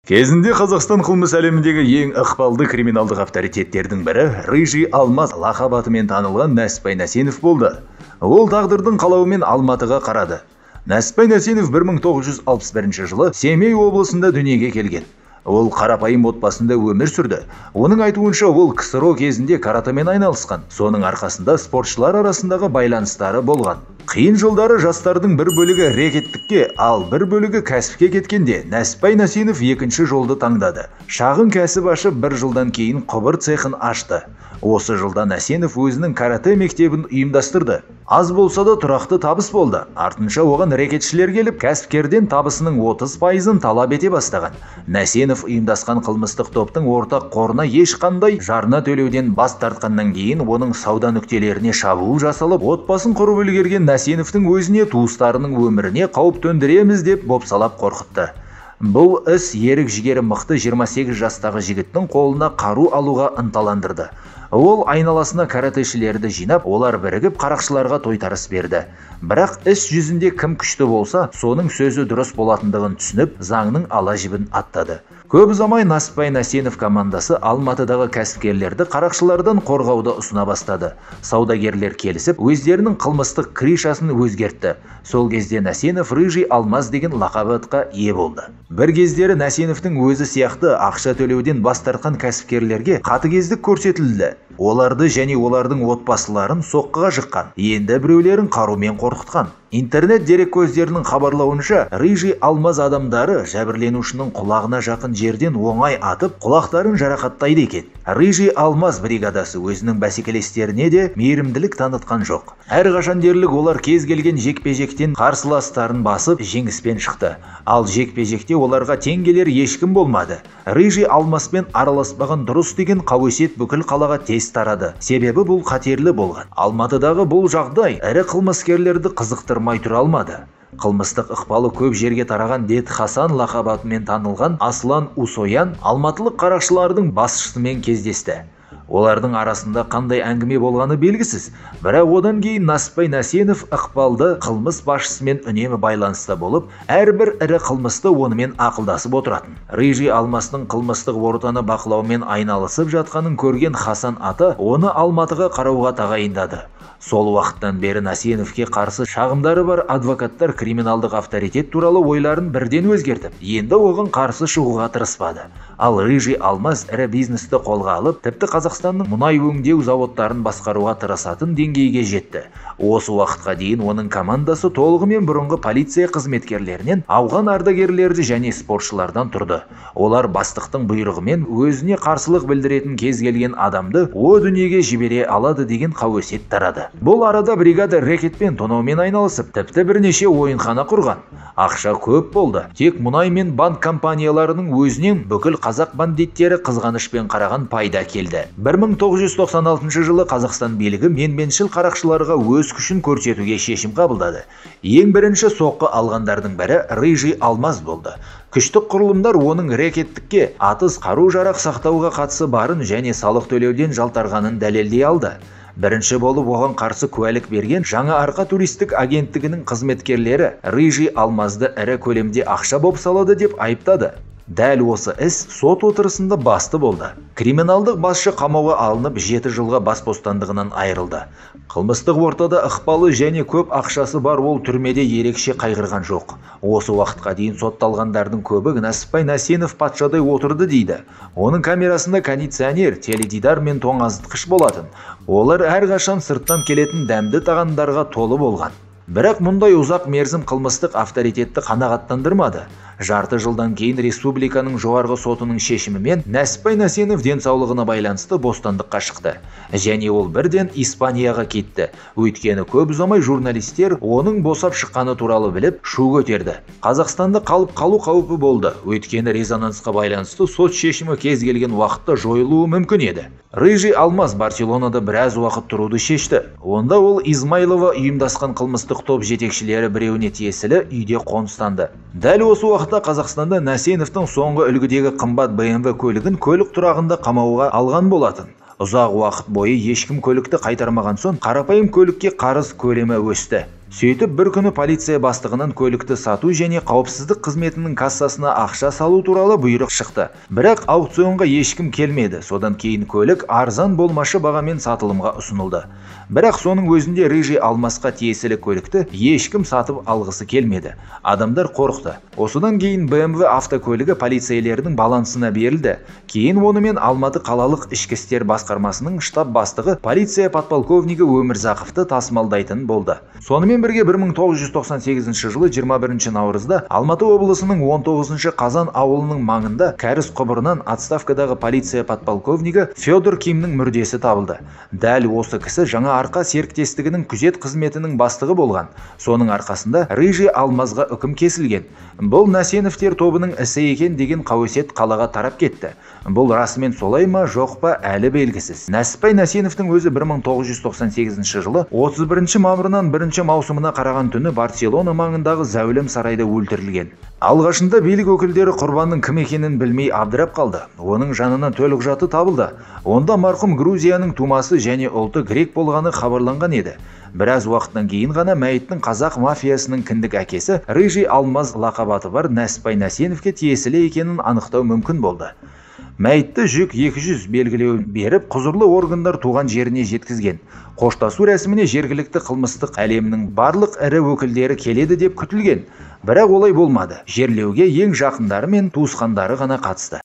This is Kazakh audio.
Кезінде Қазақстан қылмыс әлеміндегі ең ықпалды криминалдық авторитеттердің бірі Рыжий Алмаз лақабатымен танылған Нәсіпбай Нәсенов болды. Ол тағдырдың қалауымен Алматыға қарады. Нәсіпбай Нәсенов 1961 жылы Семей облысында дүниеге келген. Ол қарапайым отбасында өмір сүрді. Оның айтуынша ол КСРО кезінде каратэмен айналысқан. Соның арқасында спортшылар арасындағы байланыстары болған. Қиын жылдары жастардың бір бөлігі рекеттікке, ал бір бөлігі кәсіпке кеткенде Нәсіпбай Нәсенов екінші жолды таңдады. Шағын кәсіп ашып бір жылдан кейін құбыр цехын ашты. Осы жылда Нәсенов өзінің каратэ мектебін ұйымдастырды. Аз болса да тұрақты табыс болды. Артынша оған рекетшілер келіп, кәсіпкерден табысының 30%-ын талап ете бастаған. Нәсенов ұйымдасқан қылмыстық топтың ортақ қорына ешқандай жарна төлеуден бас тартқаннан кейін оның сауда нүктелеріне шабуыл жасалып, отбасын құрып үлгерген Нәсеновтің өзіне, туыстарының өміріне қауіп төндіреміз деп бопсалап қорқытты. Бұл іс ерік жігері мықты 28 жастағы жігіттің қолына қару алуға ынталандырды. Ол айналасына каратэшілерді жинап, олар бірігіп қарақшыларға тойтарыс берді. Бірақ іс жүзінде кім күшті болса, соның сөзі дұрыс болатындығын түсініп, заңның ала жібін аттады. Көп ұзамай Нәсіпбай Нәсенов командасы Алматыдағы кәсіпкерлерді қарақшылардан қорғауды ұсына бастады. Саудагерлер келісіп, өздерінің қылмыстық кришасын өзгертті. Сол кезде Нәсенов Рыжий Алмаз деген лақап атқа ие болды. Бір кездері Нәсеновтің өзі сияқты ақша төлеуден бас тартқан кәсіпкерлерге қатыгездік көрсетілді. Оларды және олардың отбасыларын соққыға жыққан. Енді біреулерін қарумен қорқытқан. Интернет дерек көздерінің хабарлауынша, Рыжий Алмаз адамдары жәбірленушінің құлағына жақын жерден оңай атып, құлақтарын жарақаттайды екен. Рыжий Алмаз бригадасы өзінің бәсекелестеріне де мейірімділік танытқан жоқ. Әрқашан дерлік олар кез келген жекпе-жектен қарсыластарын басып, жеңіспен шықты. Ал жекпе-жекте оларға тең келер ешкім болмады. Рыжий Алмазбен араласпаған дұрыс деген қауесет бүкіл қалаға тез тарады. Себебі бұл қатерлі болған. Алматыдағы бұл жағдай ірі қылмыскерлерді қызықтырмай тұра алмады. Қылмыстық ықпалы көп жерге тараған Дед Хасан лақабатымен танылған Аслан Усоян алматылық қарақшылардың басшысымен кездесті. Олардың арасында қандай әңгіме болғаны белгісіз, бірақ одан кейін Нәсіпбай Нәсенов ықпалды қылмыс басшысымен үнемі байланыста болып, әрбір ірі қылмысты онымен ақылдасып отыратын. Рыжий Алмаздың қылмыстық ортаны бақылаумен айналысып жатқанын көрген Хасан ата оны Алматыға қарауға тағайындады. Сол уақыттан бері Нәсеновке қарсы шағымдары бар адвокаттар криминалдық авторитет туралы ойларын бірден өзгертіп, енді оған қарсы шығуға тырыспады. Ал Рыжий Алмаз ірі бизнесті қолға алып, тіпті Қазақстанның мұнай өңдеу заводтарын басқаруға тырысатын деңгейге жетті. Осы уақытқа дейін оның командасы толығымен бұрынғы полиция қызметкерлерінен, ауған ардагерлерді және спортшылардан тұрды. Олар бастықтың бұйрығымен өзіне қарсылық білдіретін кез келген адамды о дүниеге жібере алады деген қауесет тарады. Бұл арада бригада рекетпен тонаумен айналысып, тіпті бірнеше ойынхана құрған. Ақша көп болды. Тек мұнай мен банк компанияларының өзінен бүкіл қазақ бандиттері қызғанышпен қараған пайда келді. 1996 жылы Қазақстан билігі менменшіл қарақшыларға өз күшін көрсетуге шешім қабылдады. Ең бірінші соққы алғандардың бірі Рыжий Алмаз болды. Күштік құрылымдар оның рекеттікке, атыс қару-жарақ сақтауға қатысы барын және салық төлеуден жалтарғанын дәлелдей алды. Бірінші болып оған қарсы куәлік берген жаңа арқа туристік агенттігінің қызметкерлері Рыжий Алмазды ірі көлемде ақша бопсалады деп айыптады. Дәл осы іс сот отырысында басты болды. Криминалдық басшы қамауға алынып 7 жылға бас бостандығынан айырылды. Қылмыстық ортада ықпалы және көп ақшасы бар ол түрмеде ерекше қайғырған жоқ. Осы уақытқа дейін сотталғандардың көбі Нәсіпбай Нәсенов патшадай отырды дейді. Оның камерасында кондиционер, теледидар мен тоңазытқыш болатын. Олар әрқашан сырттан келетін дәмді тағамдарға толы болған. Бірақ мұндай ұзақ мерзім қылмыстық авторитетті қанағаттандырмады. Жарты жылдан кейін республиканың жоғарғы сотының шешімімен Нәсіпбай Нәсенов денсаулығына байланысты бостандыққа шықты. Және ол бірден Испанияға кетті. Өйткені көп ұзамай журналистер оның босап шыққаны туралы біліп, шу көтерді. Қазақстанда қалып қалу қаупі болды. Өйткені резонансқа байланысты сот шешімі кез келген уақытта жойылуы мүмкін еді. Рыжий Алмаз Барселонада біраз уақыт тұруды шешті. Онда ол Измайлова ұйымдасқан қылмыстық топ жетекшілері біреуіне тиесілі үйде қоныстанды. Дәл осы уақытта Қазақстанда Нәсеновтың соңғы үлгідегі қымбат BMW көлігін көлік тұрағында қамауға алған болатын. Ұзақ уақыт бойы ешкім көлікті қайтармаған соң, қарапайым көлікке қарыз көлемі өсті. Сөйтіп бір күні полиция бастығынан көлікті сату және қауіпсіздік қызметінің кассасына ақша салу туралы бұйрық шықты. Бірақ аукционға ешкім келмеді. Содан кейін көлік арзан болмашы бағамен сатылымға ұсынылды. Бірақ соның өзінде Рыжий Алмасқа тиесілі көлікті ешкім сатып алғысы келмеді. Адамдар қорықты. Осыдан кейін BMW автокөлігі полицейлердің балансына берілді. Кейін онымен Алматы қалалық ішкі істер басқармасының штаб бастығы полиция подполковнигі Өмірзақовты тасымалдайтын болды. Сонымен бірге 1998 жылы 21 наурызда Алматы облысының 19 Қазан ауылының маңында кәріз құбырынан отставкадағы полиция подполковнигі Федор Кимнің мүрдесі табылды. Дәл осы кісі жаңа арқа серіктестігінің күзет қызметінің бастығы болған. Соның арқасында Рыжий Алмазға үкім кесілген. Бұл Нәсеновтер тобының ісі екен деген қауесет қалаға тарап кетті. Бұл расымен солай ма, жоқ па, әлі белгісіз. Нәсіпбай Нәсеновтің өзі 1998 жылы 31 мамырынан 1 маусымына қараған түні Барселона маңындағы зәулім сарайда өлтірілген. Алғашында билік өкілдері құрбанның кім екенін білмей абдырап қалды. Оның жанынан төлқұжаты табылды. Онда марқұм Грузияның тумасы және ұлты грек болғаны хабарланған еді. Біраз уақыттан кейін ғана мәйіттің қазақ мафиясының кіндік әкесі Рыжий Алмаз лақап аты бар Нәсіпбай Нәсеновке тиесілі екенін анықтау мүмкін болды. Мәйітті жүк 200 белгілеу беріп, құзырлы органдар туған жеріне жеткізген. Қоштасу рәсіміне жергілікті қылмыстық әлемнің барлық ірі өкілдері келеді деп күтілген. Бірақ олай болмады. Жерлеуге ең жақындары мен туысқандары ғана қатысты.